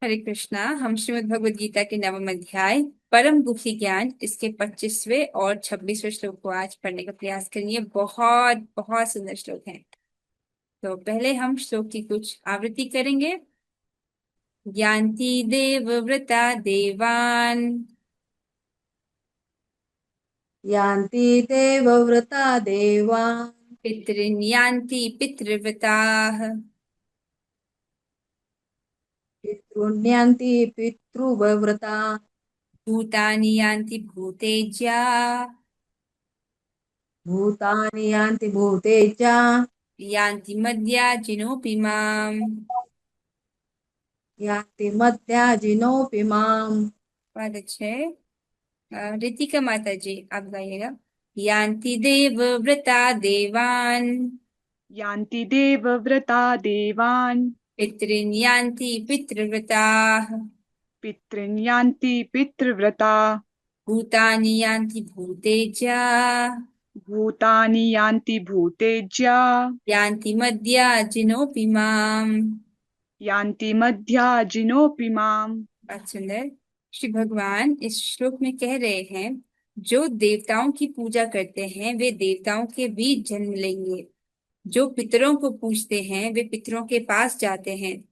हरे कृष्णा। हम श्रीमद् भगवद गीता के नवम अध्याय परम गुह्य ज्ञान इसके 25वें और 26वें श्लोक को आज पढ़ने का प्रयास करेंगे। बहुत बहुत सुंदर श्लोक हैं। तो पहले हम श्लोक की कुछ आवृत्ति करेंगे। यान्ति देवव्रता देवान् यान्ति देवव्रता देवान् पितॄन् यान्ति पितृव्रताः पितॄन्यान्ति पितृव्रता भूतानि यान्ति भूतेज्या भूतानि यान्ति भूतेजा यान्ति मद्याजिनोऽपि माम्। यान्ति मद्याजिनोऽपि माम्। बहुत अच्छे। रितिका माता जी आप गाइएगा। यान्ति देवव्रता देवान् यान्ति देवव्रता देवान् पितॄन् यान्ति पितृव्रताः पितॄन् यान्ति पितृव्रता भूतानि यान्ति भूतेज्या भूतानि यान्ति भूतेज्या यान्ति मद्याजिनोऽपि माम्। यान्ति मध्याजिनोऽपि माम्। बहुत सुंदर। श्री भगवान इस श्लोक में कह रहे हैं, जो देवताओं की पूजा करते हैं वे देवताओं के बीच जन्म लेंगे। जो पितरों को पूजते हैं वे पितरों के पास जाते हैं।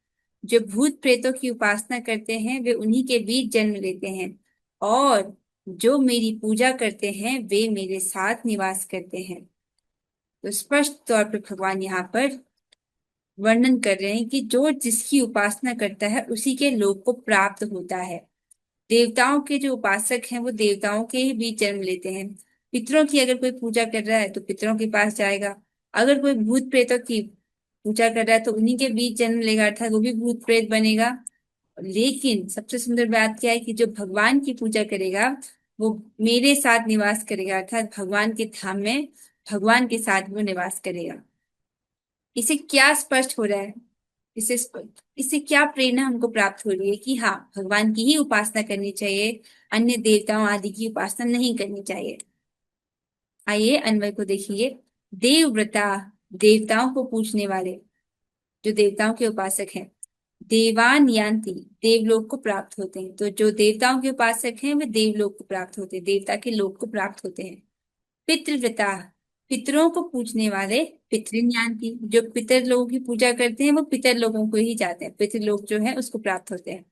जो भूत प्रेतों की उपासना करते हैं वे उन्हीं के बीच जन्म लेते हैं। और जो मेरी पूजा करते हैं वे मेरे साथ निवास करते हैं। तो स्पष्ट तौर पर भगवान यहाँ पर वर्णन कर रहे हैं कि जो जिसकी उपासना करता है उसी के लोक को प्राप्त होता है। देवताओं के जो उपासक हैं वो देवताओं के ही बीच जन्म लेते हैं। पितरों की अगर कोई पूजा कर रहा है तो पितरों के पास जाएगा। अगर कोई भूत प्रेतों की पूजा कर रहा है तो उन्हीं के बीच जन्म लेगा, अर्थात वो भी भूत प्रेत बनेगा। लेकिन सबसे सुंदर बात क्या है कि जो भगवान की पूजा करेगा वो मेरे साथ निवास करेगा, अर्थात भगवान के धाम में भगवान के साथ वो निवास करेगा। इसे क्या स्पष्ट हो रहा है? इससे क्या प्रेरणा हमको प्राप्त हो रही है कि हाँ, भगवान की ही उपासना करनी चाहिए, अन्य देवताओं आदि की उपासना नहीं करनी चाहिए। आइए अन्वय को देखिए। देवव्रता, देवताओं को पूजने वाले, जो देवताओं के उपासक हैं। देवान यान्ति, देवलोक को प्राप्त होते हैं। तो जो देवताओं के उपासक हैं वे देवलोक को प्राप्त होते हैं, देवता के लोक को प्राप्त होते हैं। पितृव्रता, पितरों को पूजने वाले। पितृन्यान्ति, जो पितर लोगों की पूजा करते हैं वो पितर लोगों को ही जाते हैं, पितृ लोग जो है उसको प्राप्त होते हैं।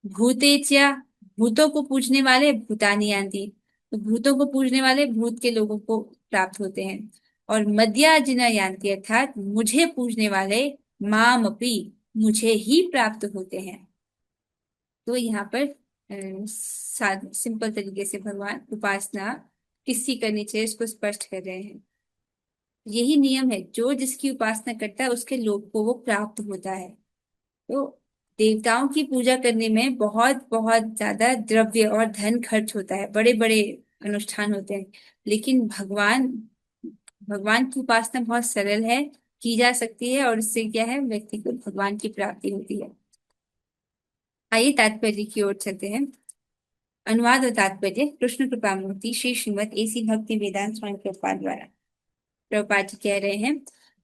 भूतेच्या, भूतों को पूजने वाले। भूतानि यान्ति, तो भूतों को पूजने वाले भूत के लोगों को प्राप्त होते हैं। और मद्याजिना यान्ति, अर्थात मुझे पूजने वाले। माम अपि, मुझे ही प्राप्त होते हैं। तो यहाँ पर सिंपल तरीके से भगवान उपासना किसकी करनी चाहिए इसको स्पष्ट कर रहे हैं। यही नियम है, जो जिसकी उपासना करता है उसके लोक को वो प्राप्त होता है। तो देवताओं की पूजा करने में बहुत बहुत ज्यादा द्रव्य और धन खर्च होता है, बड़े बड़े अनुष्ठान होते हैं। लेकिन भगवान भगवान की उपासना बहुत सरल है, की जा सकती है, और इससे क्या है, व्यक्ति को भगवान की प्राप्ति होती है। आइए तात्पर्य की ओर चलते हैं। अनुवाद और तात्पर्य कृष्ण कृपा मूर्ति श्री श्रीमद एसी भक्ति वेदांत स्वामी प्रभुपाद द्वारा। प्रभुपाद जी कह रहे हैं,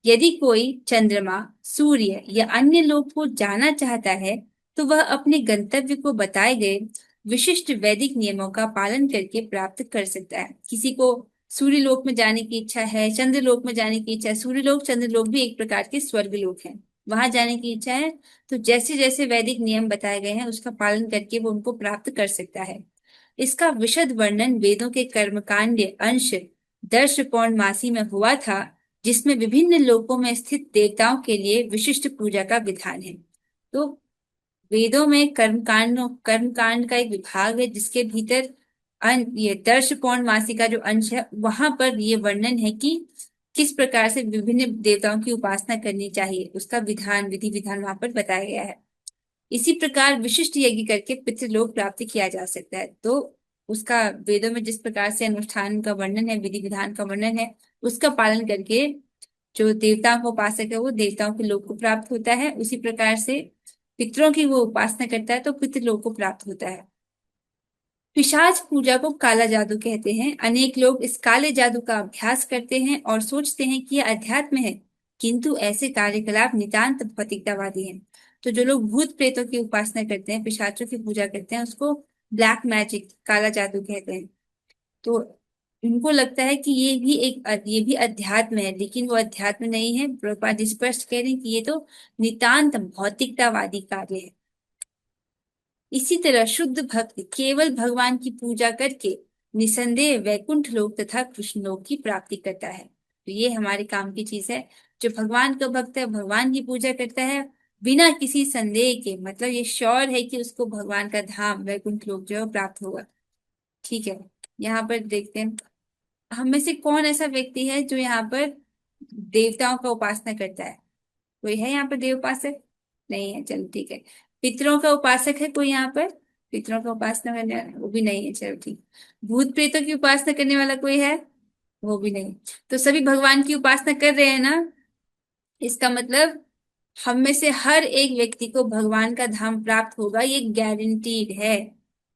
यदि कोई चंद्रमा, सूर्य या अन्य लोक को जाना चाहता है तो वह अपने गंतव्य को बताए गए विशिष्ट वैदिक नियमों का पालन करके प्राप्त कर सकता है। किसी को सूर्य लोक में जाने की इच्छा है, चंद्र लोक में जाने की इच्छा है। सूर्य लोक, चंद्र लोक भी एक प्रकार के स्वर्ग लोक हैं, वहां जाने की इच्छा है तो जैसे जैसे वैदिक नियम बताए गए हैं उसका पालन करके वो उनको प्राप्त कर सकता है। इसका विशद वर्णन वेदों के कर्मकांड अंश दर्श पौर्णमासी में हुआ था, जिसमें विभिन्न लोकों में स्थित देवताओं के लिए विशिष्ट पूजा का विधान है। तो वेदों में कर्मकांड का एक विभाग है जिसके भीतर ये दर्श पौर्णमासी का जो अंश है वहां पर ये वर्णन है कि किस प्रकार से विभिन्न देवताओं की उपासना करनी चाहिए, उसका विधान, विधि विधान वहां पर बताया गया है। इसी प्रकार विशिष्ट यज्ञ करके पितृलोक प्राप्त किया जा सकता है। तो उसका वेदों में जिस प्रकार से अनुष्ठान का वर्णन है, विधि विधान का वर्णन है, उसका पालन करके जो देवताओं का उपासक है वो देवताओं के लोक को प्राप्त होता है। उसी प्रकार से पितरों की वो उपासना करता है तो पितृलोक को प्राप्त होता है। पिशाच पूजा को काला जादू कहते हैं। अनेक लोग इस काले जादू का अभ्यास करते हैं और सोचते हैं कि यह अध्यात्म है, किंतु ऐसे कार्यकलाप नितांत भौतिकतावादी हैं। तो जो लोग भूत प्रेतों की उपासना करते हैं, पिशाचों की पूजा करते हैं, उसको ब्लैक मैजिक, काला जादू कहते हैं। तो उनको लगता है कि ये भी अध्यात्म है, लेकिन वो अध्यात्म नहीं है। प्रभुपाद जी स्पष्ट कह रहे हैं कि ये तो नितांत भौतिकतावादी कार्य है। इसी तरह शुद्ध भक्त केवल भगवान की पूजा करके निसंदेह वैकुंठ लोक तथा कृष्ण लोक की प्राप्ति करता है। तो ये हमारे काम की चीज है। जो भगवान का भक्त है, भगवान की पूजा करता है बिना किसी संदेह के, मतलब ये श्योर है कि उसको भगवान का धाम वैकुंठ लोक जो है वो प्राप्त होगा। ठीक है, यहाँ पर देखते हैं हम में से कौन ऐसा व्यक्ति है जो यहाँ पर देवताओं का उपासना करता है। कोई है यहाँ पर देव उपासक? नहीं है, चलो ठीक है। पितरों का उपासक है कोई यहाँ पर? पितरों का उपासना करने वाला वो भी नहीं है, चलो ठीक। भूत प्रेतों की उपासना करने वाला कोई है? वो भी नहीं। तो सभी भगवान की उपासना कर रहे हैं ना। इसका मतलब हम में से हर एक व्यक्ति को भगवान का धाम प्राप्त होगा, ये गारंटीड है।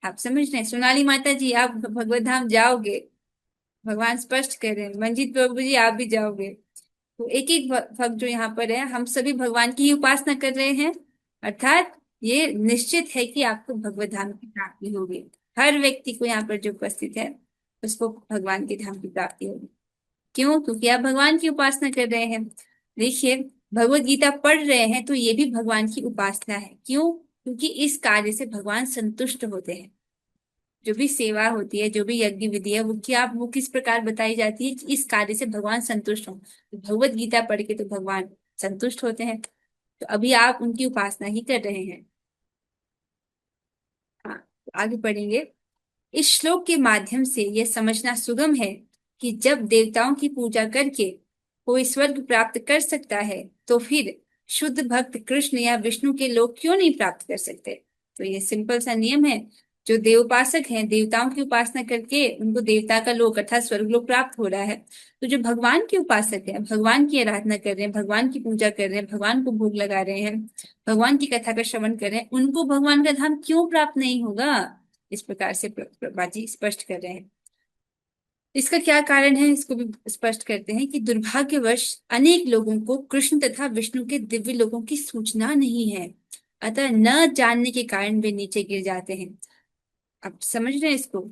आप समझ रहे हैं? सोनाली माता जी, आप भगवत धाम जाओगे, भगवान स्पष्ट कर रहे हैं। मंजीत प्रभु जी, आप भी जाओगे। तो एक एक भक्त जो यहाँ पर है, हम सभी भगवान की ही उपासना कर रहे हैं, अर्थात ये निश्चित है कि आपको भगवत धाम की प्राप्ति होगी। हर व्यक्ति को यहाँ पर जो उपस्थित है उसको भगवान के धाम की प्राप्ति होगी। क्यों? क्योंकि आप भगवान की उपासना कर रहे हैं। देखिए, भगवत गीता पढ़ रहे हैं तो ये भी भगवान की उपासना है। क्यों? क्योंकि इस कार्य से भगवान संतुष्ट होते हैं। जो भी सेवा होती है, जो भी यज्ञ विधि है, वो किस प्रकार बताई जाती है कि इस कार्य से भगवान संतुष्ट हो। तो भगवत गीता पढ़ के तो भगवान संतुष्ट होते हैं। तो अभी आप उनकी उपासना ही कर रहे हैं। हाँ, तो आगे पढ़ेंगे। इस श्लोक के माध्यम से यह समझना सुगम है कि जब देवताओं की पूजा करके कोई स्वर्ग प्राप्त कर सकता है, तो फिर शुद्ध भक्त कृष्ण या विष्णु के लोक क्यों नहीं प्राप्त कर सकते। तो ये सिंपल सा नियम है। जो देवोपासक हैं, देवताओं की उपासना करके उनको देवता का लोक अर्थात स्वर्ग लोक प्राप्त हो रहा है। तो जो भगवान के उपासक है, भगवान की आराधना कर रहे हैं, भगवान की पूजा कर रहे हैं, भगवान को भोग लगा रहे हैं, भगवान की कथा का श्रवण कर रहे हैं, उनको भगवान का धाम क्यों प्राप्त नहीं होगा। इस प्रकार से बाजी स्पष्ट कर रहे हैं। इसका क्या कारण है, इसको भी स्पष्ट करते हैं कि दुर्भाग्यवश अनेक लोगों को कृष्ण तथा विष्णु के दिव्य लोगों की सूचना नहीं है, अतः न जानने के कारण वे नीचे गिर जाते हैं। अब समझ रहे हैं इसको?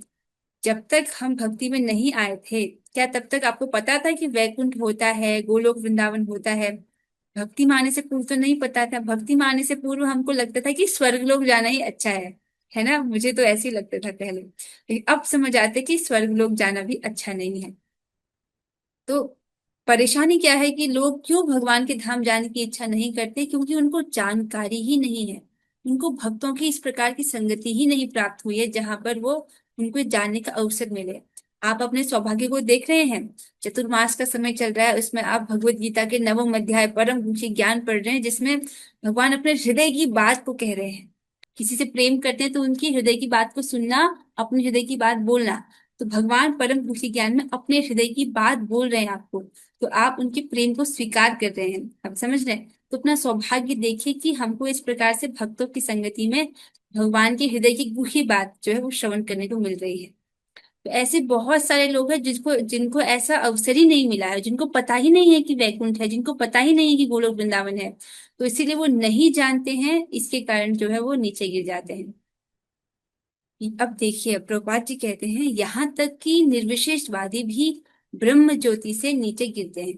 जब तक हम भक्ति में नहीं आए थे, क्या तब तक आपको पता था कि वैकुंठ होता है, गोलोक वृंदावन होता है? भक्ति में आने से पूर्व तो नहीं पता था। भक्ति में आने से पूर्व हमको लगता था कि स्वर्ग लोक जाना ही अच्छा है ना? मुझे तो ऐसे ही लगता था पहले, लेकिन अब समझ आते कि स्वर्ग लोक जाना भी अच्छा नहीं है। तो परेशानी क्या है कि लोग क्यों भगवान के धाम जाने की इच्छा नहीं करते? क्योंकि उनको जानकारी ही नहीं है। उनको भक्तों की इस प्रकार की संगति ही नहीं प्राप्त हुई है जहां पर वो उनको जानने का अवसर मिले। आप अपने सौभाग्य को देख रहे हैं। चतुर्मास का समय चल रहा है, उसमें आप भगवत गीता के नवम अध्याय परम गुह्य ज्ञान पढ़ रहे हैं, जिसमें भगवान अपने हृदय की बात को कह रहे हैं। किसी से प्रेम करते हैं तो उनकी हृदय की बात को सुनना, अपने हृदय की बात बोलना। तो भगवान परम गुह्य ज्ञान में अपने हृदय की बात बोल रहे हैं आपको, तो आप उनके प्रेम को स्वीकार कर रहे हैं। आप समझ रहे हैं? तो अपना सौभाग्य देखिए कि हमको इस प्रकार से भक्तों की संगति में भगवान के हृदय की गुही बात जो है वो श्रवण करने को मिल रही है। तो ऐसे बहुत सारे लोग हैं जिसको जिनको ऐसा अवसर ही नहीं मिला है, जिनको पता ही नहीं है कि वैकुंठ है, जिनको पता ही नहीं है कि गोलोक वृंदावन है। तो इसीलिए वो नहीं जानते हैं, इसके कारण जो है वो नीचे गिर जाते हैं। अब देखिए, प्रभुपाद जी कहते हैं यहाँ तक कि निर्विशेषवादी भी ब्रह्म ज्योति से नीचे गिरते हैं।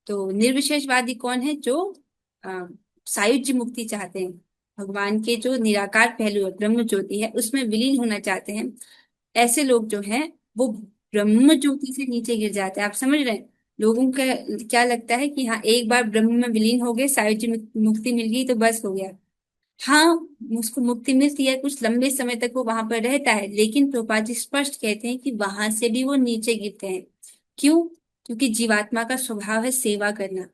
तो निर्विशेषवादी कौन है? जो अ, सायुज्य मुक्ति चाहते हैं, भगवान के जो निराकार पहलू है, ब्रह्म ज्योति है, उसमें विलीन होना चाहते हैं। ऐसे लोग जो हैं वो ब्रह्म ज्योति से नीचे गिर जाते हैं। आप समझ रहे हैं? लोगों का क्या लगता है कि हाँ, एक बार ब्रह्म में विलीन हो गए, सायुज्य मुक्ति मिल गई तो बस हो गया। हाँ, उसको मुक्ति मिलती है, कुछ लंबे समय तक वो वहां पर रहता है, लेकिन प्रभुपाद जी स्पष्ट कहते हैं कि वहां से भी वो नीचे गिरते हैं। क्यों? क्योंकि जीवात्मा का स्वभाव है सेवा करना।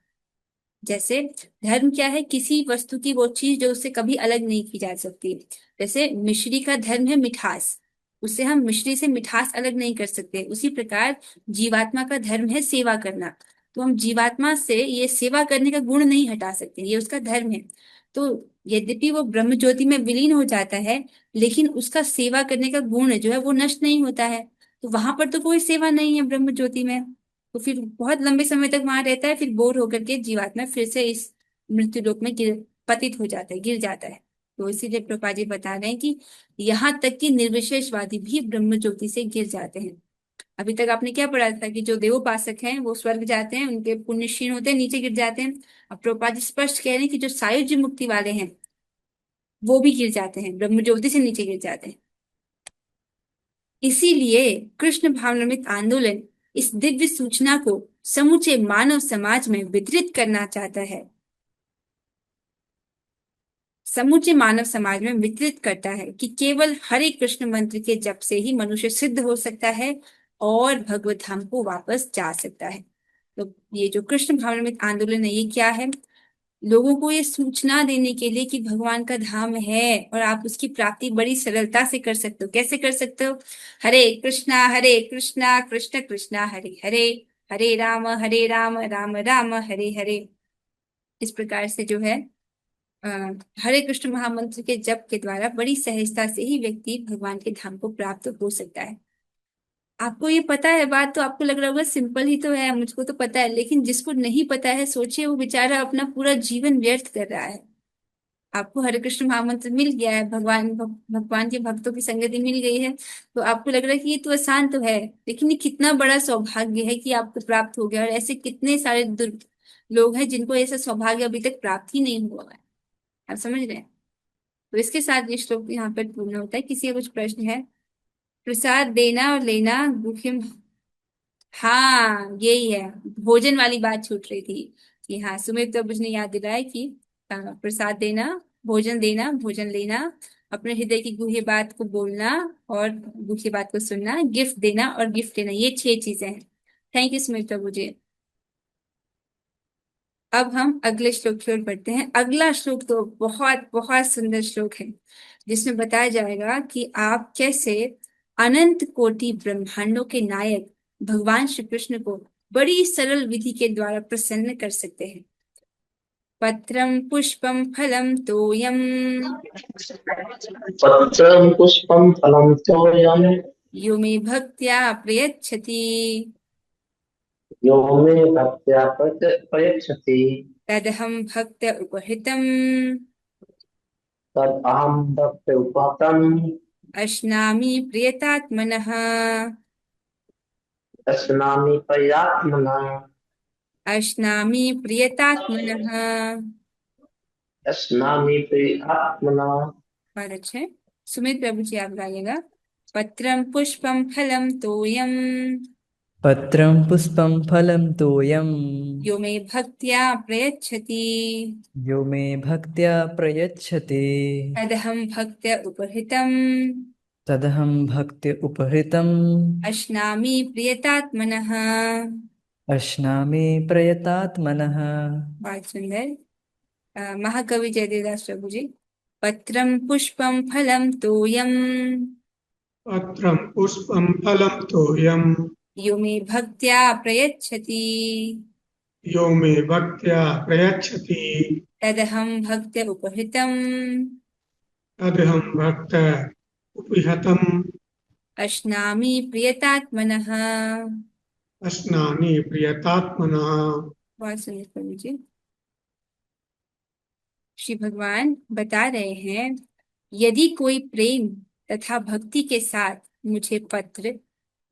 जैसे धर्म क्या है? किसी वस्तु की वो चीज जो उससे कभी अलग नहीं की जा सकती। जैसे मिश्री का धर्म है मिठास, उससे हम मिश्री से मिठास अलग नहीं कर सकते। उसी प्रकार जीवात्मा का धर्म है सेवा करना। तो हम जीवात्मा से ये सेवा करने का गुण नहीं हटा सकते, ये उसका धर्म है। तो यद्यपि वो ब्रह्म ज्योति में विलीन हो जाता है, लेकिन उसका सेवा करने का गुण जो है वो नष्ट नहीं होता है। तो वहां पर तो कोई सेवा नहीं है ब्रह्म ज्योति में। तो फिर बहुत लंबे समय तक वहां रहता है, फिर बोर होकर के जीवात्मा फिर से इस मृत्यु लोक में पतित हो जाता है, गिर जाता है। तो इसीलिए प्रभुपाद जी बता रहे हैं कि यहाँ तक कि निर्विशेषवादी भी ब्रह्म ज्योति से गिर जाते हैं। अभी तक आपने क्या पढ़ा था कि जो देवोपासक हैं वो स्वर्ग जाते हैं, उनके पुण्य क्षीण होते हैं, नीचे गिर जाते हैं। अब प्रभुपाद जी स्पष्ट कह रहे हैं कि जो सायुज्य मुक्ति वाले हैं वो भी गिर जाते हैं, ब्रह्म ज्योति से नीचे गिर जाते हैं। इसीलिए कृष्ण भावनामृत आंदोलन इस दिव्य सूचना को समूचे मानव समाज में वितरित करना चाहता है, समूचे मानव समाज में वितरित करता है कि केवल हरे कृष्ण मंत्र के जप से ही मनुष्य सिद्ध हो सकता है और भगवत धाम को वापस जा सकता है। तो ये जो कृष्ण भावनामृत आंदोलन है ये क्या है? लोगों को ये सूचना देने के लिए कि भगवान का धाम है और आप उसकी प्राप्ति बड़ी सरलता से कर सकते हो। कैसे कर सकते हो? हरे कृष्णा कृष्ण कृष्णा हरे हरे, हरे राम राम राम हरे हरे। इस प्रकार से जो है अ, हरे कृष्ण महामंत्र के जप के द्वारा बड़ी सहजता से ही व्यक्ति भगवान के धाम को प्राप्त हो सकता है। आपको ये पता है बात, तो आपको लग रहा होगा सिंपल ही तो है, मुझको तो पता है। लेकिन जिसको नहीं पता है, सोचिए वो बेचारा अपना पूरा जीवन व्यर्थ कर रहा है। आपको हरे कृष्ण महामंत्र मिल गया है, भगवान के भक्तों की संगति मिल गई है, तो आपको लग रहा है कि ये तो आसान तो है। लेकिन ये कितना बड़ा सौभाग्य है कि आपको प्राप्त हो गया, और ऐसे कितने सारे लोग हैं जिनको ऐसा सौभाग्य अभी तक प्राप्त ही नहीं हुआ है। आप समझ रहे हैं? तो इसके साथ ये श्लोक यहाँ पर पूर्ण होता है। किसी का कुछ प्रश्न है? प्रसाद देना और लेना गुहिम। हाँ यही है, भोजन वाली बात छूट रही थी कि हाँ, सुमित तो मुझे याद दिलाया कि प्रसाद देना, भोजन देना, भोजन लेना, अपने हृदय की गुह्य बात को बोलना और गुह्य बात को सुनना, गिफ्ट देना और गिफ्ट लेना, ये 6 चीजें हैं। थैंक यू सुमित प्रभु जी। अब हम अगले श्लोक की ओर बढ़ते हैं। अगला श्लोक तो बहुत बहुत सुंदर श्लोक है, जिसमें बताया जाएगा कि आप कैसे अनंत कोटि ब्रह्मांडों के नायक भगवान श्री कृष्ण को बड़ी सरल विधि के द्वारा प्रसन्न कर सकते हैं। पत्रम पुष्पम फलम तोयम पत्रं पुष्पं फलं तोयं यो मे भक्त्या प्रयच्छति यो मे भक्त्या प्रयच्छति तदहं भक्त उपहृतम तदहं भक्त्युपहतम् अश्नामि प्रियतात्मनः। अश्नामि प्रयात्मनः अश्नामि प्रियतात्मनः। अश्नामि प्रियात्मनः। बहुत अच्छे। सुमित प्रभु जी आप गाइएगा। पत्रम पुष्पम फलम तोयम पत्रं पुष्पं फलं तोयं यो मे भक्त्या प्रयच्छति यो मे भक्त्या प्रयच्छति तदहं भक्त्या उपहृतम् तदहं भक्त्या उपहृतम् अश्नामि प्रियतात्मनः। अश्नामि प्रयतात्मनः। बहुत सुंदर। महाकवि जयदेवदास प्रभु जी। पत्रम पुष्पम फलम तोयम पत्रं पुष्पं फलं तोयं यो मे भक्त्या प्रयच्छति यो मे भक्त्या प्रयच्छति तदहं भक्त्या उपहृतम् तदहं भक्त उपहतम् अश्नामि प्रियतात्मनः। अश्नामि प्रियतात्मनः। बहुत सुंदर प्रभु जी। श्री भगवान बता रहे हैं, यदि कोई प्रेम तथा भक्ति के साथ मुझे पत्र,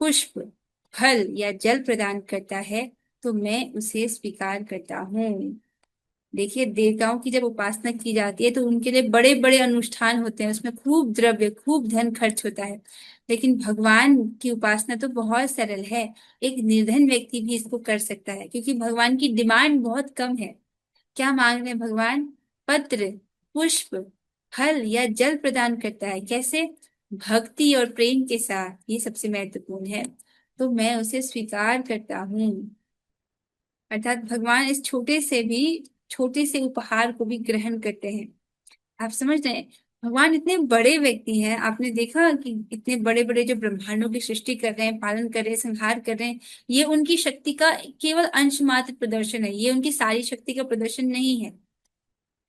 पुष्प, फल या जल प्रदान करता है तो मैं उसे स्वीकार करता हूँ। देखिए, देवताओं की जब उपासना की जाती है तो उनके लिए बड़े बड़े अनुष्ठान होते हैं, उसमें खूब द्रव्य, खूब धन खर्च होता है। लेकिन भगवान की उपासना तो बहुत सरल है, एक निर्धन व्यक्ति भी इसको कर सकता है, क्योंकि भगवान की डिमांड बहुत कम है। क्या मांग रहे हैं भगवान? पत्र, पुष्प, फल या जल प्रदान करता है। कैसे? भक्ति और प्रेम के साथ। ये सबसे महत्वपूर्ण है। तो मैं उसे स्वीकार करता हूँ। अर्थात भगवान इस छोटे से उपहार को भी ग्रहण करते हैं। आप समझ रहे हैं? भगवान इतने बड़े व्यक्ति हैं, आपने देखा कि इतने बड़े बड़े जो ब्रह्मांडों की सृष्टि कर रहे हैं, पालन कर रहे हैं, संहार कर रहे हैं, ये उनकी शक्ति का केवल अंश मात्र प्रदर्शन है, ये उनकी सारी शक्ति का प्रदर्शन नहीं है।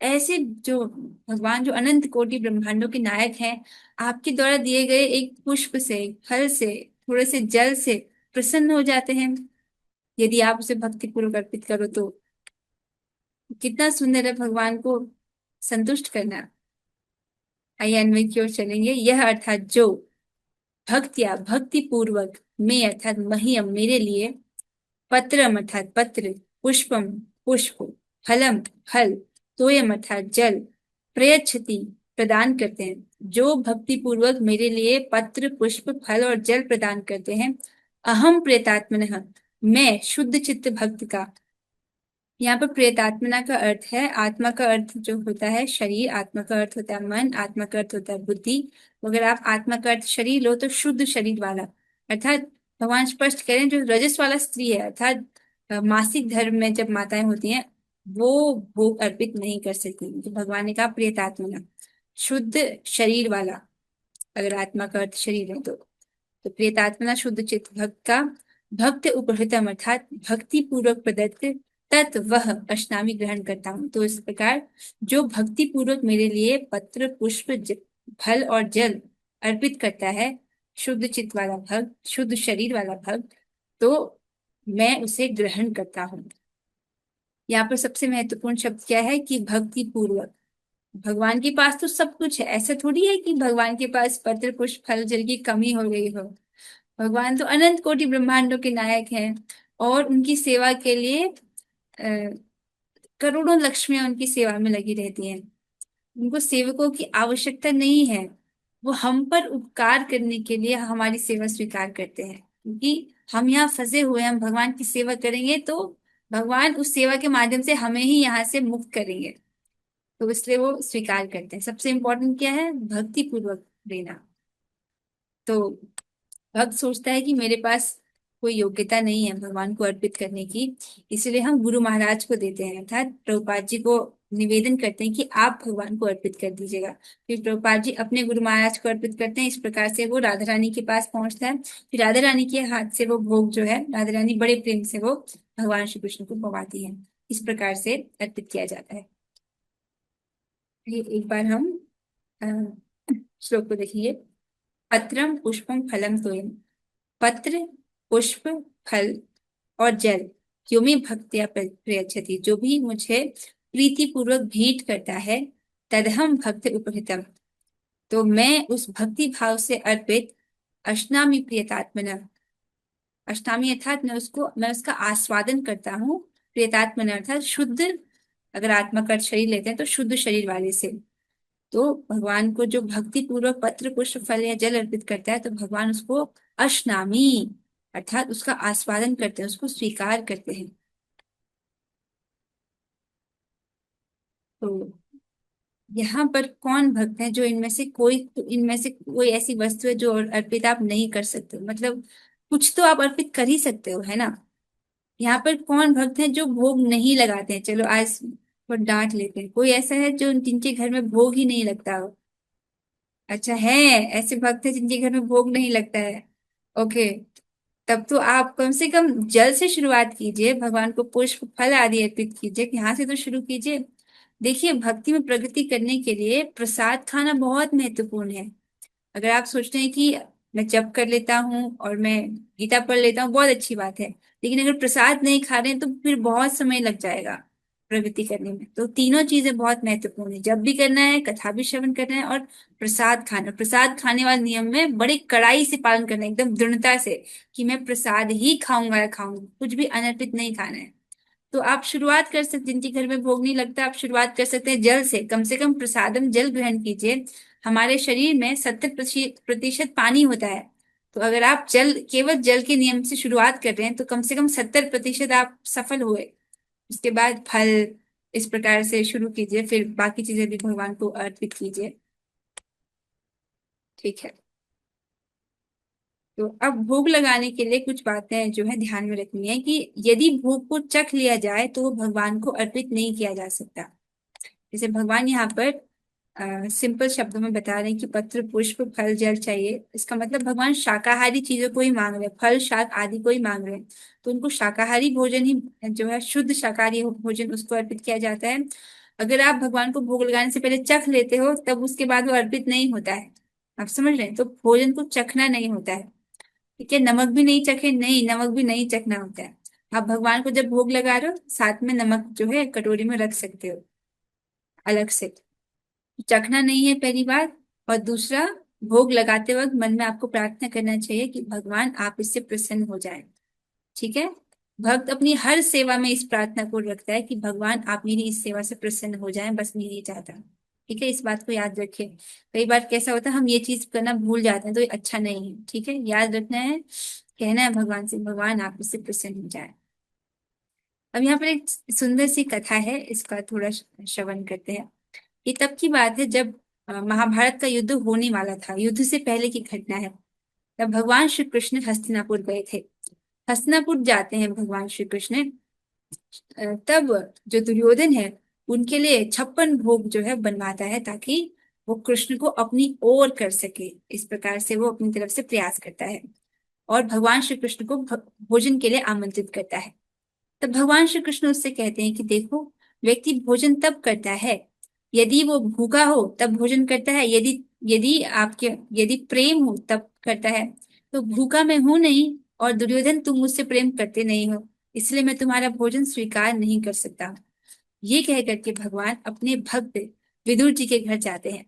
ऐसे जो भगवान जो अनंत कोटि ब्रह्मांडों के नायक हैं, आपके द्वारा दिए गए एक पुष्प से, फल से, थोड़े से जल से प्रसन्न हो जाते हैं, यदि आप उसे भक्ति पूर्वक अर्पित करो तो। कितना सुंदर है भगवान को संतुष्ट करना। आइए अन्वय की ओर चलेंगे। यह अर्थात जो भक्तिया भक्ति पूर्वक में अर्थात मह्यम मेरे लिए, पत्रम अर्थात पत्र, पुष्पम पुष्प, फलम फल, तोयम अर्थात जल, प्रयच्छति प्रदान करते हैं। जो भक्ति पूर्वक मेरे लिए पत्र पुष्प फल और जल प्रदान करते हैं। अहम प्रेतात्मनः मैं शुद्ध चित्त भक्त का। यहाँ पर प्रेतात्मना का अर्थ है, आत्मा का अर्थ जो होता है शरीर, आत्मा का अर्थ होता है मन, आत्मा का अर्थ होता है बुद्धि। तो अगर आप आत्मा का अर्थ शरीर लो तो शुद्ध शरीर वाला, अर्थात भगवान स्पष्ट करें जो रजस वाला स्त्री है, अर्थात मासिक धर्म में जब माताएं होती हैं वो भोग अर्पित नहीं कर सकती। तो भगवान ने कहा प्रेतात्मना, शुद्ध शरीर वाला, अगर आत्मा का अर्थ शरीर है तो प्रेतात्मना शुद्ध चित्त भक्त का। भक्त उपहृतम अर्थात भक्ति पूर्वक प्रदत्त, तत् वह अश्नामी ग्रहण करता हूँ। तो इस प्रकार जो भक्ति पूर्वक मेरे लिए पत्र पुष्प फल और जल अर्पित करता है, शुद्ध चित्त वाला भक्त, शुद्ध शरीर वाला भक्त, तो मैं उसे ग्रहण करता हूँ। यहाँ पर सबसे महत्वपूर्ण शब्द क्या है कि भक्ति पूर्वक। भगवान के पास तो सब कुछ है, ऐसा थोड़ी है कि भगवान के पास पत्र पुष्प फल जल की कमी हो गई हो। भगवान तो अनंत कोटि ब्रह्मांडों के नायक हैं और उनकी सेवा के लिए करोड़ों लक्ष्मियां उनकी सेवा में लगी रहती हैं। उनको सेवकों की आवश्यकता नहीं है, वो हम पर उपकार करने के लिए हमारी सेवा स्वीकार करते हैं। क्योंकि हम यहाँ फंसे हुए हैं, हम भगवान की सेवा करेंगे तो भगवान उस सेवा के माध्यम से हमें ही यहाँ से मुक्त करेंगे, तो इसलिए वो स्वीकार करते हैं। सबसे इम्पोर्टेंट क्या है? भक्ति पूर्वक देना। तो भक्त सोचता है कि मेरे पास कोई योग्यता नहीं है भगवान को अर्पित करने की, इसलिए हम गुरु महाराज को देते हैं, अर्थात प्रभुपाद जी को निवेदन करते हैं कि आप भगवान को अर्पित कर दीजिएगा। फिर प्रभुपाद जी अपने गुरु महाराज को अर्पित करते हैं। इस प्रकार से वो राधा रानी के पास पहुंचता है। फिर राधा रानी के हाथ से वो भोग जो है, राधा रानी बड़े प्रेम से वो भगवान श्री कृष्ण को पवाती है। इस प्रकार से अर्पित किया जाता है। ये एक बार हम श्लोक को देखिए। पत्रम पुष्पम फलम तोयम, पत्र पुष्प फल और जल जो में भक्त्या प्रयच्छति, जो भी मुझे प्रीति पूर्वक भेंट करता है, तदहम भक्त उपहृतम, तो मैं उस भक्ति भाव से अर्पित अश्नामी प्रियतात्मना, अश्नामी अर्थात मैं उसका आस्वादन करता हूँ। प्रियतात्मना अर्थात शुद्ध, अगर आत्मा का शरीर लेते हैं तो शुद्ध शरीर वाले से। तो भगवान को जो भक्ति पूर्वक पत्र पुष्प फल या जल अर्पित करता है तो भगवान उसको अश्नामी अर्थात उसका आस्वादन करते हैं, उसको स्वीकार करते हैं। तो यहाँ पर कौन भक्त है जो इनमें से कोई ऐसी वस्तु है जो अर्पित आप नहीं कर सकते? मतलब कुछ तो आप अर्पित कर ही सकते हो, है ना। यहाँ पर कौन भक्त है जो भोग नहीं लगाते हैं? चलो आज पर डांट लेते हैं, कोई ऐसा है जो जिनके घर में भोग ही नहीं लगता हो? अच्छा है, ऐसे भक्त है जिनके घर में भोग नहीं लगता है। ओके, तब तो आप कम से कम जल से शुरुआत कीजिए, भगवान को पुष्प फल आदि अर्पित कीजिए, यहाँ से तो शुरू कीजिए। देखिए, भक्ति में प्रगति करने के लिए प्रसाद खाना बहुत महत्वपूर्ण है। अगर आप सोचते हैं कि मैं जप कर लेता हूँ और मैं गीता पढ़ लेता हूँ, बहुत अच्छी बात है, लेकिन अगर प्रसाद नहीं खा रहे हैं तो फिर बहुत समय लग जाएगा प्रगति करने में। तो तीनों चीजें बहुत महत्वपूर्ण है, जब भी करना है, कथा भी श्रवण करना है और प्रसाद खाना। प्रसाद खाने वाले नियम में बड़ी कड़ाई से पालन करना है, एकदम दृढ़ता से कि मैं प्रसाद ही खाऊंगा या खाऊंगी, कुछ भी अनर्पित नहीं खाना है। तो आप शुरुआत कर सकते, जिनके घर में भोग नहीं लगता, आप शुरुआत कर सकते हैं जल से कम प्रसादम जल ग्रहण कीजिए। हमारे शरीर में 70% पानी होता है, तो अगर आप केवल जल के नियम से शुरुआत कर रहे हैं तो कम से कम 70% आप सफल हुए। उसके बाद फल, इस प्रकार से शुरू कीजिए, फिर बाकी चीजें भी भगवान को अर्पित कीजिए। ठीक है, तो अब भोग लगाने के लिए कुछ बातें जो है ध्यान में रखनी है कि यदि भोग को चख लिया जाए तो वो भगवान को अर्पित नहीं किया जा सकता। जैसे भगवान यहाँ पर सिंपल शब्दों में बता रहे हैं कि पत्र पुष्प फल जल चाहिए, इसका मतलब भगवान शाकाहारी चीजों को ही मांग रहे हैं, फल शाक आदि को ही मांग रहे हैं। तो उनको शाकाहारी भोजन ही जो है, शुद्ध शाकाहारी भोजन उसको अर्पित किया जाता है। अगर आप भगवान को भोग लगाने से पहले चख लेते हो तब उसके बाद वो अर्पित नहीं होता है। आप समझ रहे हैं? तो भोजन को चखना नहीं होता है। ठीक है, नमक भी नहीं चखे, नहीं, नमक भी नहीं चखना होता है। आप भगवान को जब भोग लगा रहे हो साथ में नमक जो है कटोरी में रख सकते हो अलग से। चखना नहीं है पहली बात। और दूसरा, भोग लगाते वक्त मन में आपको प्रार्थना करना चाहिए कि भगवान आप इससे प्रसन्न हो जाए। ठीक है। भक्त अपनी हर सेवा में इस प्रार्थना को रखता है कि भगवान आप मेरी इस सेवा से प्रसन्न हो जाएं, बस मैं ये चाहता हूँ। ठीक है, इस बात को याद रखें। कई बार कैसा होता है हम ये चीज करना भूल जाते हैं, तो ये अच्छा नहीं है। ठीक है, याद रखना है, कहना है भगवान से, भगवान आप इससे प्रसन्न हो जाए। अब यहाँ पर एक सुंदर सी कथा है, इसका थोड़ा श्रवण करते हैं। ये तब की बात है जब महाभारत का युद्ध होने वाला था, युद्ध से पहले की घटना है। तब भगवान श्री कृष्ण हस्तिनापुर गए थे। हस्तिनापुर जाते हैं भगवान श्री कृष्ण। तब जो दुर्योधन है उनके लिए 56 भोग जो है बनवाता है, ताकि वो कृष्ण को अपनी ओर कर सके। इस प्रकार से वो अपनी तरफ से प्रयास करता है और भगवान श्री कृष्ण को भोजन के लिए आमंत्रित करता है। तब भगवान श्री कृष्ण उससे कहते हैं कि देखो, व्यक्ति भोजन तब करता है यदि वो भूखा हो, तब भोजन करता है। यदि यदि प्रेम हो तब करता है। तो भूखा मैं हूं नहीं, और दुर्योधन तुम मुझसे प्रेम करते नहीं हो, इसलिए मैं तुम्हारा भोजन स्वीकार नहीं कर सकता। ये कह करके भगवान अपने भक्त विदुर जी के घर जाते हैं।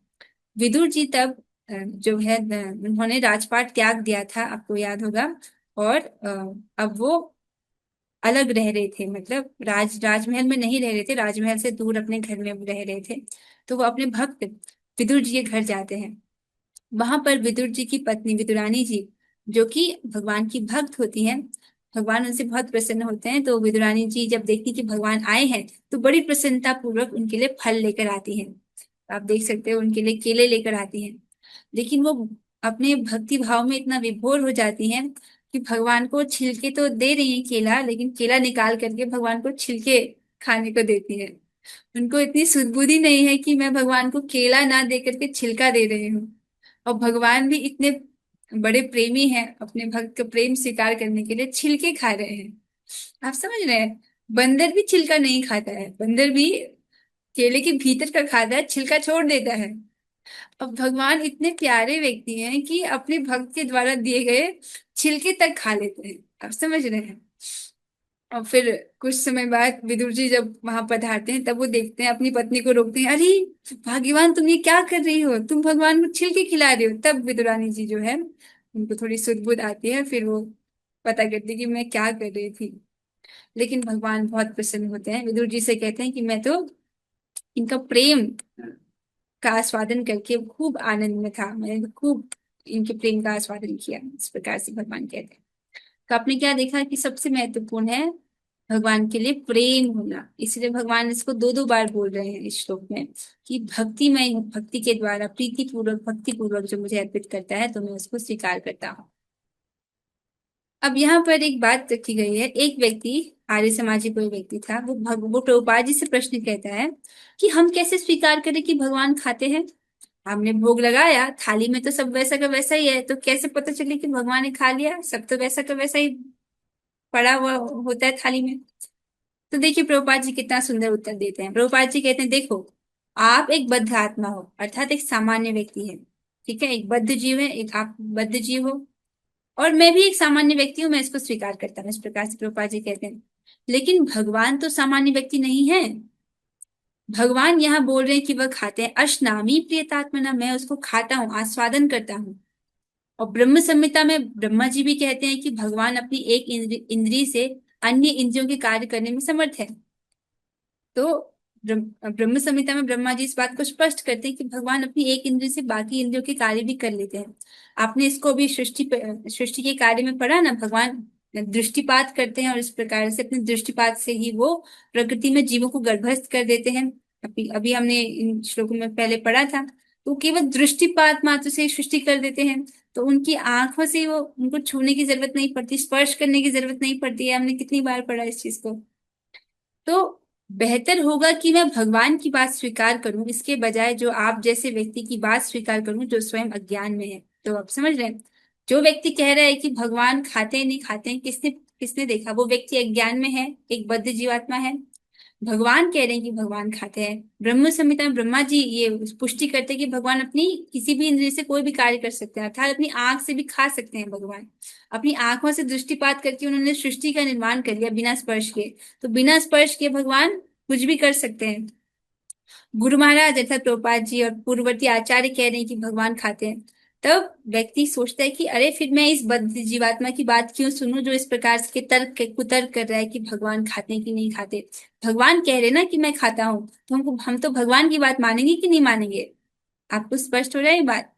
विदुर जी तब जो है उन्होंने राजपाट त्याग दिया था, आपको याद होगा। और अब वो अलग रह रहे थे, मतलब राजमहल में नहीं रह रहे थे, राजमहल से दूर अपने घर में रह रहे थे। तो वो अपने भक्त विदुर जी के घर जाते हैं। वहां पर विदुर जी की पत्नी विदुरानी जी, जो कि भगवान की भक्त होती हैं, भगवान उनसे बहुत प्रसन्न होते हैं। तो विदुरानी जी जब देखती कि भगवान आए हैं तो बड़ी प्रसन्नता पूर्वक उनके लिए फल लेकर आती हैं। आप देख सकते हो, उनके लिए केले लेकर आती हैं। लेकिन वो अपने भक्ति भाव में इतना विभोर हो जाती हैं कि भगवान को छिलके तो दे रही हैं केला, लेकिन केला निकाल करके भगवान को छिलके खाने को देती है। उनको इतनी सुदबुद्धि नहीं है कि मैं भगवान को केला ना दे करके छिलका दे रही हूँ। और भगवान भी इतने बड़े प्रेमी हैं, अपने भक्त का प्रेम स्वीकार करने के लिए छिलके खा रहे हैं। आप समझ रहे हैं, बंदर भी छिलका नहीं खाता है, बंदर भी केले के भीतर का खाता है, छिलका छोड़ देता है। अब भगवान इतने प्यारे व्यक्ति हैं कि अपने भक्त के द्वारा दिए गए छिलके तक खा लेते हैं। आप समझ रहे हैं। और फिर कुछ समय बाद विदुर जी जब वहां पधारते हैं, तब वो देखते हैं, अपनी पत्नी को रोकते हैं, अरे भाग्यवान तुम ये क्या कर रही हो, तुम भगवान को छिलके खिला रही हो। तब विदुरानी जी जो है उनको थोड़ी सुध आती है, फिर वो पता करती है कि मैं क्या कर रही थी। लेकिन भगवान बहुत प्रसन्न होते हैं, विदुर जी से कहते हैं कि मैं तो इनका प्रेम का आस्वादन करके खूब आनंद में था, मैंने तो खूब इनके प्रेम का आस्वादन किया। इस प्रकार से भगवान कहते हैं। तो आपने क्या देखा कि सबसे महत्वपूर्ण है भगवान के लिए प्रेम होना। इसलिए भगवान इसको दो दो बार बोल रहे हैं इस श्लोक में कि भक्ति में, भक्ति के द्वारा प्रीति पूर्वक, भक्ति पूर्वक जो मुझे अर्पित करता है तो मैं उसको स्वीकार करता हूँ। अब यहाँ पर एक बात रखी गई है। एक व्यक्ति, आर्य समाजी कोई व्यक्ति था, वो प्रभुपाद जी से प्रश्न कहता है कि हम कैसे स्वीकार करें कि भगवान खाते हैं। हमने भोग लगाया, थाली में तो सब वैसा का वैसा ही है, तो कैसे पता चले कि भगवान ने खा लिया। सब तो वैसा का वैसा ही पड़ा हुआ होता है थाली में। तो देखिए प्रभुपाद जी कितना सुंदर उत्तर देते हैं। प्रभुपाद जी कहते हैं, देखो आप एक बद्ध आत्मा हो, अर्थात एक सामान्य व्यक्ति है। ठीक है, एक बद्ध जीव है, एक आप बद्ध जीव हो, और मैं भी एक सामान्य व्यक्ति हूं, मैं इसको स्वीकार करता हूँ। इस प्रकार से प्रभुपाद जी कहते हैं। लेकिन भगवान तो सामान्य व्यक्ति नहीं है। भगवान यहाँ बोल रहे हैं कि वह खाते हैं। अश्नामी प्रियतात्मना, मैं उसको खाता हूँ, आस्वादन करता हूँ। और ब्रह्म संहिता में ब्रह्मा जी भी कहते हैं कि भगवान अपनी एक इंद्रिय से अन्य इंद्रियों के कार्य करने में समर्थ है। तो ब्रह्म संहिता में ब्रह्मा जी इस बात को स्पष्ट करते हैं कि भगवान अपनी एक इंद्रिय से बाकी इंद्रियों के कार्य भी कर लेते हैं। आपने इसको भी सृष्टि के कार्य में पढ़ा ना, भगवान दृष्टिपात करते हैं और इस प्रकार से अपने दृष्टिपात से ही वो प्रकृति में जीवों को गर्भस्थ कर देते हैं। अभी अभी हमने इन श्लोकों में पहले पढ़ा था। तो केवल दृष्टिपात मात्र से सृष्टि कर देते हैं, तो उनकी आंखों से वो, उनको छूने की जरूरत नहीं पड़ती, स्पर्श करने की जरूरत नहीं पड़ती है। हमने कितनी बार पढ़ा इस चीज को। तो बेहतर होगा कि मैं भगवान की बात स्वीकार करूं, इसके बजाय जो आप जैसे व्यक्ति की बात स्वीकार करूं जो स्वयं अज्ञान में है। तो आप समझ रहे हैं, जो व्यक्ति कह रहा है कि भगवान खाते नहीं खाते हैं, किसने किसने देखा, वो व्यक्ति अज्ञान में है, एक बद्ध जीवात्मा है। भगवान कह रहे हैं कि भगवान खाते हैं। ब्रह्म संहिता में ब्रह्मा जी ये पुष्टि करते हैं कि भगवान अपनी किसी भी इंद्रिय से कोई भी कार्य कर सकते हैं, अर्थात अपनी आंख से भी खा सकते हैं। भगवान अपनी आंखों से दृष्टिपात करके उन्होंने सृष्टि का निर्माण कर लिया बिना स्पर्श के। तो बिना स्पर्श के भगवान कुछ भी कर सकते हैं। गुरु महाराज अर्थात प्रभुपाद जी और पूर्ववर्ती आचार्य कह रहे हैं कि भगवान खाते हैं, तब व्यक्ति सोचता है कि अरे फिर मैं इस बद्ध जीवात्मा की बात क्यों सुनूं जो इस प्रकार के कुतर्क कर रहा है कि भगवान खाते हैं कि नहीं खाते। भगवान कह रहे ना कि मैं खाता हूँ, तो हम तो भगवान की बात मानेंगे कि नहीं मानेंगे। आपको स्पष्ट हो रहा है ये बात।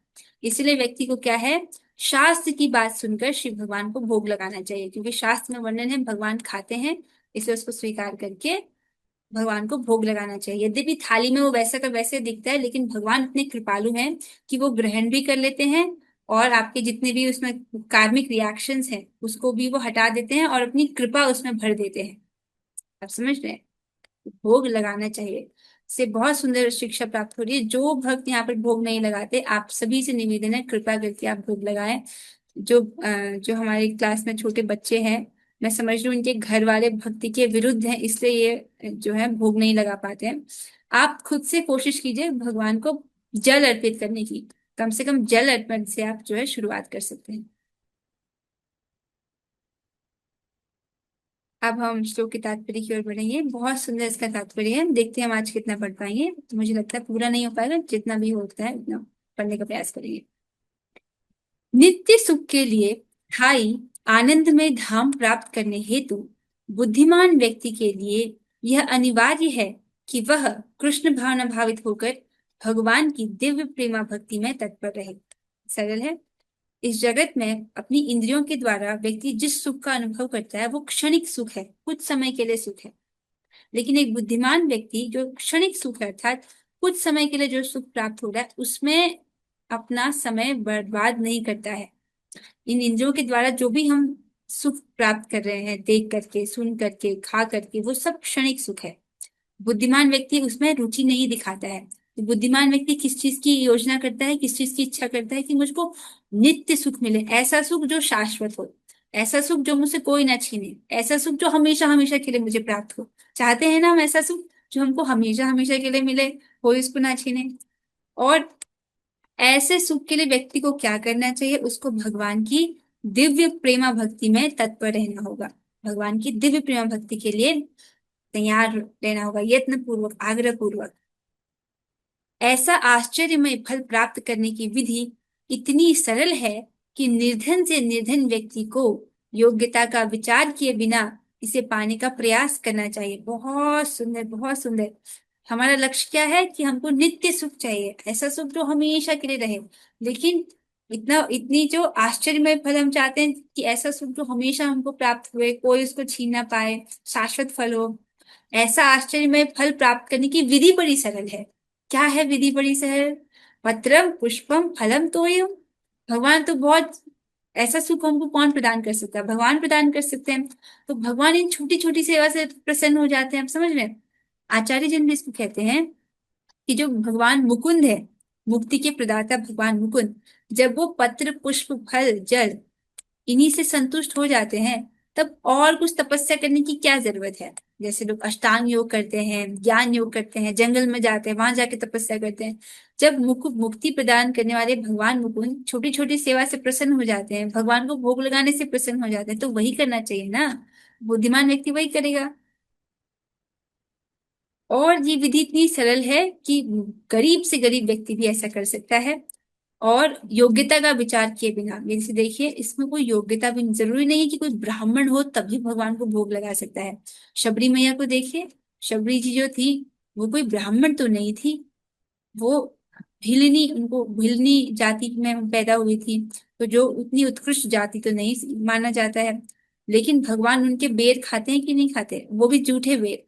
इसलिए व्यक्ति को क्या है, शास्त्र की बात सुनकर शिव भगवान को भोग लगाना चाहिए, क्योंकि शास्त्र में वर्णन है भगवान खाते हैं, इसलिए उसको स्वीकार करके भगवान को भोग लगाना चाहिए। यद्यपि थाली में वो वैसा का वैसे दिखता है, लेकिन भगवान इतने कृपालु हैं कि वो ग्रहण भी कर लेते हैं और आपके जितने भी उसमें कार्मिक रिएक्शंस हैं उसको भी वो हटा देते हैं और अपनी कृपा उसमें भर देते हैं। आप समझ रहे हैं, भोग लगाना चाहिए। से बहुत सुंदर शिक्षा प्राप्त हो रही है। जो भक्त यहाँ पर भोग नहीं लगाते, आप सभी से निवेदन है कृपा करके आप भोग लगाएं। जो हमारे क्लास में छोटे बच्चे हैं, मैं समझ रही हूँ उनके घर वाले भक्ति के विरुद्ध हैं, इसलिए ये जो है भोग नहीं लगा पाते हैं। आप खुद से कोशिश कीजिए भगवान को जल अर्पित करने की, कम से कम जल अर्पण से आप जो है शुरुआत कर सकते हैं। अब हम श्लोक के तात्पर्य की ओर बढ़ेंगे। बहुत सुंदर इसका तात्पर्य है, देखते हैं हम आज कितना पढ़ पाएंगे। तो मुझे लगता है पूरा नहीं हो पाएगा, जितना भी होता है उतना पढ़ने का प्रयास करेंगे। नित्य सुख के लिए स्थायी आनंदमय धाम प्राप्त करने हेतु बुद्धिमान व्यक्ति के लिए यह अनिवार्य है कि वह कृष्ण भावना भावित होकर भगवान की दिव्य प्रेमा भक्ति में तत्पर रहे। सरल है। इस जगत में अपनी इंद्रियों के द्वारा व्यक्ति जिस सुख का अनुभव करता है वो क्षणिक सुख है, कुछ समय के लिए सुख है। लेकिन एक बुद्धिमान व्यक्ति जो क्षणिक सुख है अर्थात कुछ समय के लिए जो सुख प्राप्त हो रहा है उसमें अपना समय बर्बाद नहीं करता है। इन इंद्रियों के द्वारा जो भी हम सुख प्राप्त कर रहे हैं, देख करके, सुन करके, खा करके, वो सब क्षणिक सुख है। बुद्धिमान व्यक्ति उसमें रुचि नहीं दिखाता है। तो बुद्धिमान व्यक्ति किस चीज की योजना करता है, किस चीज की इच्छा करता है कि मुझको नित्य सुख मिले, ऐसा सुख जो शाश्वत हो, ऐसा सुख जो मुझसे कोई ना छीने, ऐसा सुख जो हमेशा हमेशा के लिए मुझे प्राप्त हो। चाहते हैं ना हम ऐसा सुख जो हमको हमेशा हमेशा के लिए मिले, कोई इसको ना छीने। और ऐसे सुख के लिए व्यक्ति को क्या करना चाहिए, उसको भगवान की दिव्य प्रेमा भक्ति में तत्पर रहना होगा। भगवान की दिव्य प्रेमा भक्ति के लिए तैयार रहना होगा, यत्न पूर्वक, आग्रह पूर्वक। ऐसा आश्चर्यमय फल प्राप्त करने की विधि इतनी सरल है कि निर्धन से निर्धन व्यक्ति को योग्यता का विचार किए बिना इसे पाने का प्रयास करना चाहिए। बहुत सुंदर, बहुत सुंदर। हमारा लक्ष्य क्या है कि हमको नित्य सुख चाहिए, ऐसा सुख जो हमेशा के लिए रहे। लेकिन इतनी जो आश्चर्यमय फल हम चाहते हैं कि ऐसा सुख जो हमेशा हमको प्राप्त हुए, कोई उसको छीन ना पाए, शाश्वत फल हो। ऐसा आश्चर्यमय फल प्राप्त करने की विधि बड़ी सरल है। क्या है विधि बड़ी सरल? पत्रम पुष्पम फलम तोयम। भगवान तो बहुत, ऐसा सुख हमको कौन प्रदान कर सकता है? भगवान प्रदान कर सकते हैं। तो भगवान इन छोटी छोटी सेवा से प्रसन्न हो जाते हैं। आप समझ रहे हैं? आचार्य जन भी इसको कहते हैं कि जो भगवान मुकुंद है, मुक्ति के प्रदाता भगवान मुकुंद, जब वो पत्र पुष्प फल जल इन्हीं से संतुष्ट हो जाते हैं, तब और कुछ तपस्या करने की क्या जरूरत है। जैसे लोग अष्टांग योग करते हैं, ज्ञान योग करते हैं, जंगल में जाते हैं, वहां जाके तपस्या करते हैं। जब मुक्ति प्रदान करने वाले भगवान मुकुंद छोटी छोटी सेवा से प्रसन्न हो जाते हैं, भगवान को भोग लगाने से प्रसन्न हो जाते हैं, तो वही करना चाहिए ना। बुद्धिमान व्यक्ति वही करेगा। और ये विधि इतनी सरल है कि गरीब से गरीब व्यक्ति भी ऐसा कर सकता है, और योग्यता का विचार किए बिना। जैसे देखिए, इसमें कोई योग्यता भी जरूरी नहीं है कि कोई ब्राह्मण हो तभी भगवान को भोग लगा सकता है। शबरी मैया को देखिए, शबरी जी जो थी वो कोई ब्राह्मण तो नहीं थी, वो भिलनी जाति में पैदा हुई थी, तो जो उतनी उत्कृष्ट जाति तो नहीं माना जाता है। लेकिन भगवान उनके बेर खाते हैं कि नहीं खाते, वो भी जूठे बेर।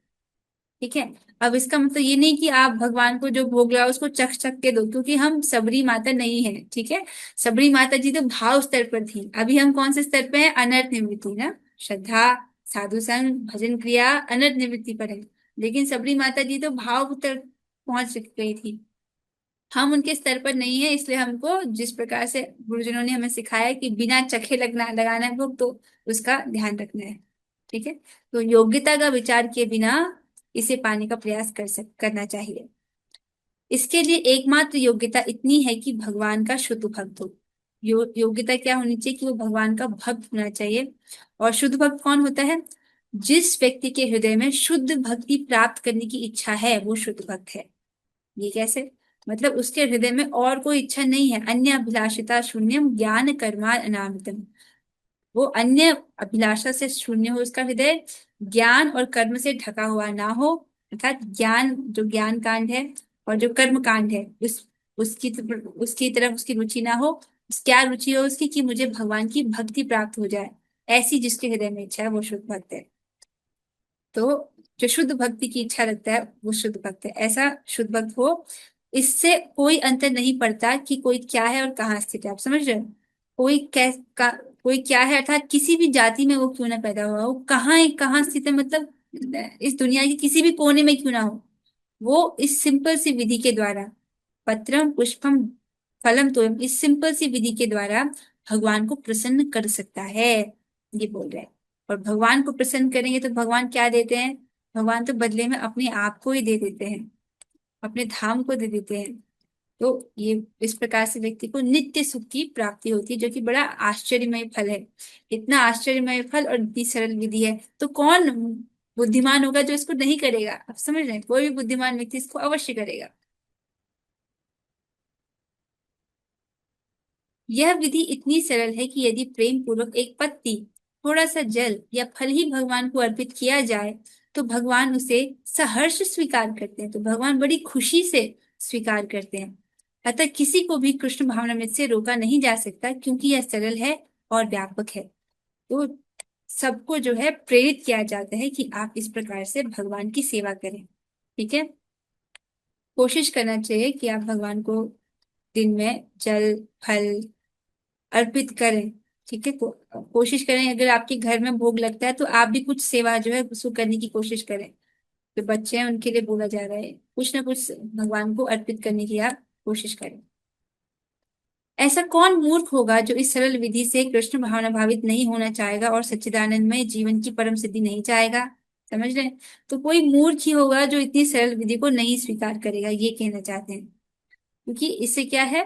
ठीक है। अब इसका मतलब ये नहीं कि आप भगवान को जो भोग लगाओ उसको चख चख के दो, क्योंकि हम सबरी माता नहीं है। ठीक है। सबरी माता जी तो भाव स्तर पर थी, अभी हम कौन से स्तर पे हैं? अनर्थ निवृत्ति ना, श्रद्धा, साधु संग, भजन क्रिया, अनर्थ निवृत्ति पर है। लेकिन सबरी माता जी तो भाव तक पहुंच गई थी, हम उनके स्तर पर नहीं है। इसलिए हमको जिस प्रकार से गुरुजनों ने हमें सिखाया कि बिना चखे लगाना है भोग, तो उसका ध्यान रखना है। ठीक है। तो योग्यता का विचार किए बिना इसे पाने का प्रयास करना चाहिए। इसके लिए एकमात्र योग्यता इतनी है कि भगवान का शुद्ध भक्त हो। योग्यता क्या होनी चाहिए? कि वो भगवान का भक्त होना चाहिए। और शुद्ध भक्त कौन होता है? जिस व्यक्ति के हृदय में शुद्ध भक्ति प्राप्त करने की इच्छा है, वो शुद्ध भक्त है। ये कैसे? मतलब उसके हृदय में और कोई इच्छा नहीं है। अन्य अभिलाषिता शून्यम ज्ञान कर्मा अनामितम। वो अन्य अभिलाषा से शून्य हो उसका हृदय, ज्ञान और कर्म से ढका हुआ ना हो, अर्थात ज्ञान, जो ज्ञान कांड है और जो कर्म कांड है उसकी तरफ उसकी रुचि ना हो। क्या रुचि हो उसकी? कि मुझे भगवान की भक्ति प्राप्त हो जाए। ऐसी जिसके हृदय में इच्छा है वो शुद्ध भक्त है। तो जो शुद्ध भक्ति की इच्छा रखता है वो शुद्ध भक्त है। ऐसा शुद्ध भक्त हो, इससे कोई अंतर नहीं पड़ता कि कोई क्या है और कहाँ स्थित है। आप समझ रहे हो? कोई कोई क्या है, अर्थात किसी भी जाति में वो क्यों ना पैदा हुआ हो, कहाँ स्थित है, मतलब इस दुनिया के किसी भी कोने में क्यों ना हो, वो इस सिंपल सी विधि के द्वारा, पत्रम पुष्पम फलम तोयम, इस सिंपल सी विधि के द्वारा भगवान को प्रसन्न कर सकता है, ये बोल रहे हैं। और भगवान को प्रसन्न करेंगे तो भगवान क्या देते हैं? भगवान तो बदले में अपने आप को ही दे देते हैं, अपने धाम को दे देते हैं। तो ये इस प्रकार से व्यक्ति को नित्य सुख की प्राप्ति होती है, जो कि बड़ा आश्चर्यमय फल है। इतना आश्चर्यमय फल और इतनी सरल विधि है, तो कौन बुद्धिमान होगा जो इसको नहीं करेगा? आप समझ रहे हैं? कोई भी बुद्धिमान व्यक्ति इसको अवश्य करेगा। यह विधि इतनी सरल है कि यदि प्रेम पूर्वक एक पत्ती, थोड़ा सा जल या फल ही भगवान को अर्पित किया जाए तो भगवान उसे सहर्ष स्वीकार करते हैं। तो भगवान बड़ी खुशी से स्वीकार करते हैं। अतः किसी को भी कृष्ण भावनामृत से रोका नहीं जा सकता, क्योंकि यह सरल है और व्यापक है। तो सबको जो है प्रेरित किया जाता है कि आप इस प्रकार से भगवान की सेवा करें। ठीक है, कोशिश करना चाहिए कि आप भगवान को दिन में जल फल अर्पित करें। ठीक है, कोशिश करें, अगर आपके घर में भोग लगता है तो आप भी कुछ सेवा जो है उसको करने की कोशिश करें। जो बच्चे हैं उनके लिए बोला जा रहा है, कुछ ना कुछ भगवान को अर्पित करने की आप कोशिश करें। ऐसा कौन मूर्ख होगा जो इस सरल विधि से कृष्ण भावना भावित नहीं होना चाहेगा और सच्चिदानंदमय जीवन की परम सिद्धि नहीं चाहेगा? समझ रहे हैं? तो कोई मूर्ख ही होगा जो इतनी सरल विधि को नहीं स्वीकार करेगा, ये कहना चाहते हैं। क्योंकि इससे क्या है,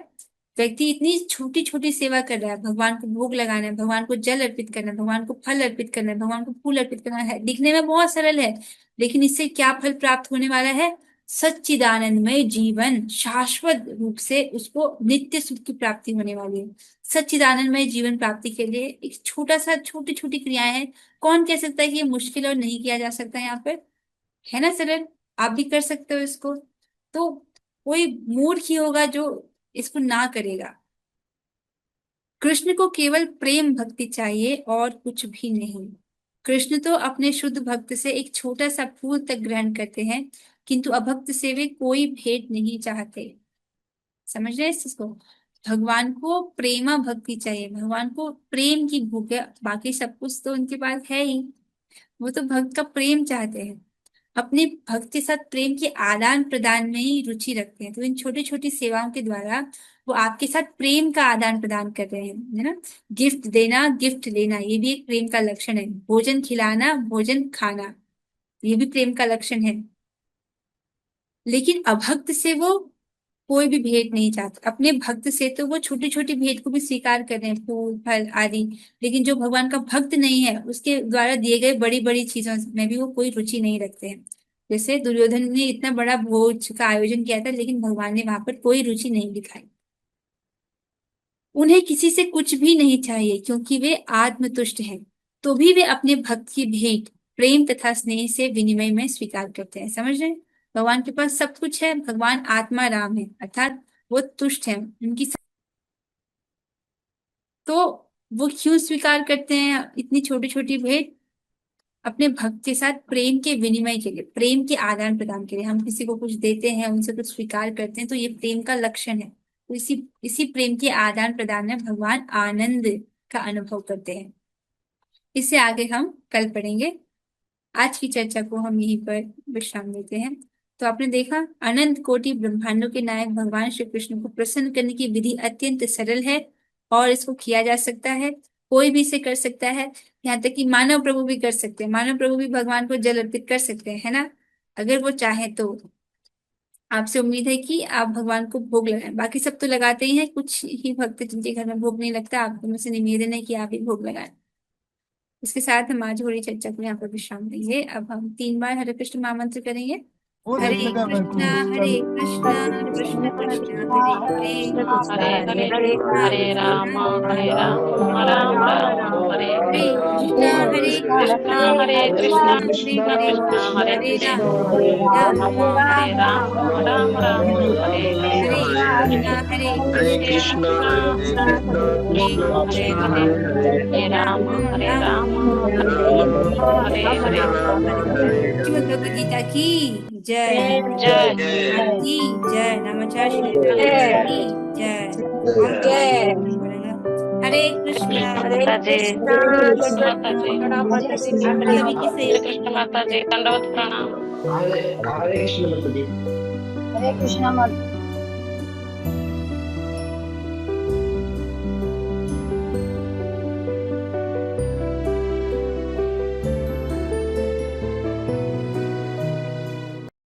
व्यक्ति इतनी छोटी छोटी सेवा कर रहा है, भगवान को भोग लगाना है, भगवान को जल अर्पित करना है, भगवान को फल अर्पित करना है, भगवान को फूल अर्पित करना है, दिखने में बहुत सरल है, लेकिन इससे क्या फल प्राप्त होने वाला है? सच्चिदानंदमय जीवन, शाश्वत रूप से उसको नित्य सुख की प्राप्ति होने वाली है। सच्चिदानंदमय जीवन प्राप्ति के लिए एक छोटा सा छोटी छोटी क्रियाएं हैं। कौन कह सकता है कि ये मुश्किल और नहीं किया जा सकता? यहाँ पर है ना सरल, आप भी कर सकते हो इसको। तो कोई मूर्ख ही होगा जो इसको ना करेगा। कृष्ण को केवल प्रेम भक्ति चाहिए और कुछ भी नहीं। कृष्ण तो अपने शुद्ध भक्त से एक छोटा सा फूल तक ग्रहण करते हैं, किंतु अभक्त से वे कोई भेंट नहीं चाहते। समझ रहे हैं इसको? भगवान को प्रेमा भक्ति चाहिए, भगवान को प्रेम की भूख है, बाकी सब कुछ तो उनके पास है ही। वो तो भक्त का प्रेम चाहते हैं, अपने भक्त के साथ प्रेम के आदान प्रदान में ही रुचि रखते हैं। तो इन छोटी छोटी सेवाओं के द्वारा वो आपके साथ प्रेम का आदान प्रदान कर रहे हैं, है ना? गिफ्ट देना, गिफ्ट लेना, ये भी एक प्रेम का लक्षण है। भोजन खिलाना, भोजन खाना, ये भी प्रेम का लक्षण है। लेकिन अभक्त से वो कोई भी भेंट नहीं चाहते। अपने भक्त से तो वो छोटी छोटी भेंट को भी स्वीकार कर रहे हैं, फूल फल आदि, लेकिन जो भगवान का भक्त नहीं है उसके द्वारा दिए गए बड़ी बड़ी चीजों में भी वो कोई रुचि नहीं रखते हैं। जैसे दुर्योधन ने इतना बड़ा भोज का आयोजन किया था, लेकिन भगवान ने वहां पर कोई रुचि नहीं दिखाई। उन्हें किसी से कुछ भी नहीं चाहिए, क्योंकि वे आत्मतुष्ट हैं। तो भी वे अपने भक्त की भेंट प्रेम तथा स्नेह से विनिमय में स्वीकार करते हैं। समझ रहे हैं? भगवान के पास सब कुछ है, भगवान आत्मा राम है, अर्थात वो तुष्ट है उनकी। तो वो क्यों स्वीकार करते हैं इतनी छोटी छोटी भेंट? अपने भक्त के साथ प्रेम के विनिमय के लिए, प्रेम के आदान प्रदान के लिए। हम किसी को कुछ देते हैं, उनसे कुछ स्वीकार करते हैं, तो ये प्रेम का लक्षण है। तो इसी इसी प्रेम के आदान प्रदान में भगवान आनंद का अनुभव करते हैं। इससे आगे हम कल पढ़ेंगे। आज की चर्चा को हम यहीं पर विश्राम देते हैं। तो आपने देखा, अनंत कोटि ब्रह्मांडों के नायक भगवान श्री कृष्ण को प्रसन्न करने की विधि अत्यंत सरल है और इसको किया जा सकता है। कोई भी इसे कर सकता है, यहाँ तक कि मानव प्रभु भी कर सकते हैं। मानव प्रभु भी भगवान को जल अर्पित कर सकते हैं, है ना, अगर वो चाहे तो। आपसे उम्मीद है कि आप भगवान को भोग लगाएं। बाकी सब तो लगाते ही हैं, कुछ ही भक्त जिनके घर में भोग नहीं लगता, आपको मुझसे निवेदन है कि आप ही भोग लगाएं। इसके साथ हम आज हो रही चर्चा को यहाँ पर विश्राम देंगे। अब हम 3 बार हरे कृष्ण महामंत्र करेंगे। हरे कृष्णा कृष्ण कृष्ण हरे हरे हरे हरे हरे हरे राम राम राम हरे हरे हरे कृष्णा कृष्णा हरे कृष्णा हरे कृष्णा हरे हरे हरे राम हरे राम राम हरे हरे हरे कृष्णा हरे कृष्णा कृष्ण हरे हरे हरे राम हरे हरे श्रीमद् भगवद गीता की जय जय हनुमान की जय नमः श्री राम की जय ओम हरे कृष्णा माता जी माता जी सभी की हरे कृष्ण माता जी दंडवत प्रणाम हरे हरे कृष्ण माता जी। हरे कृष्णा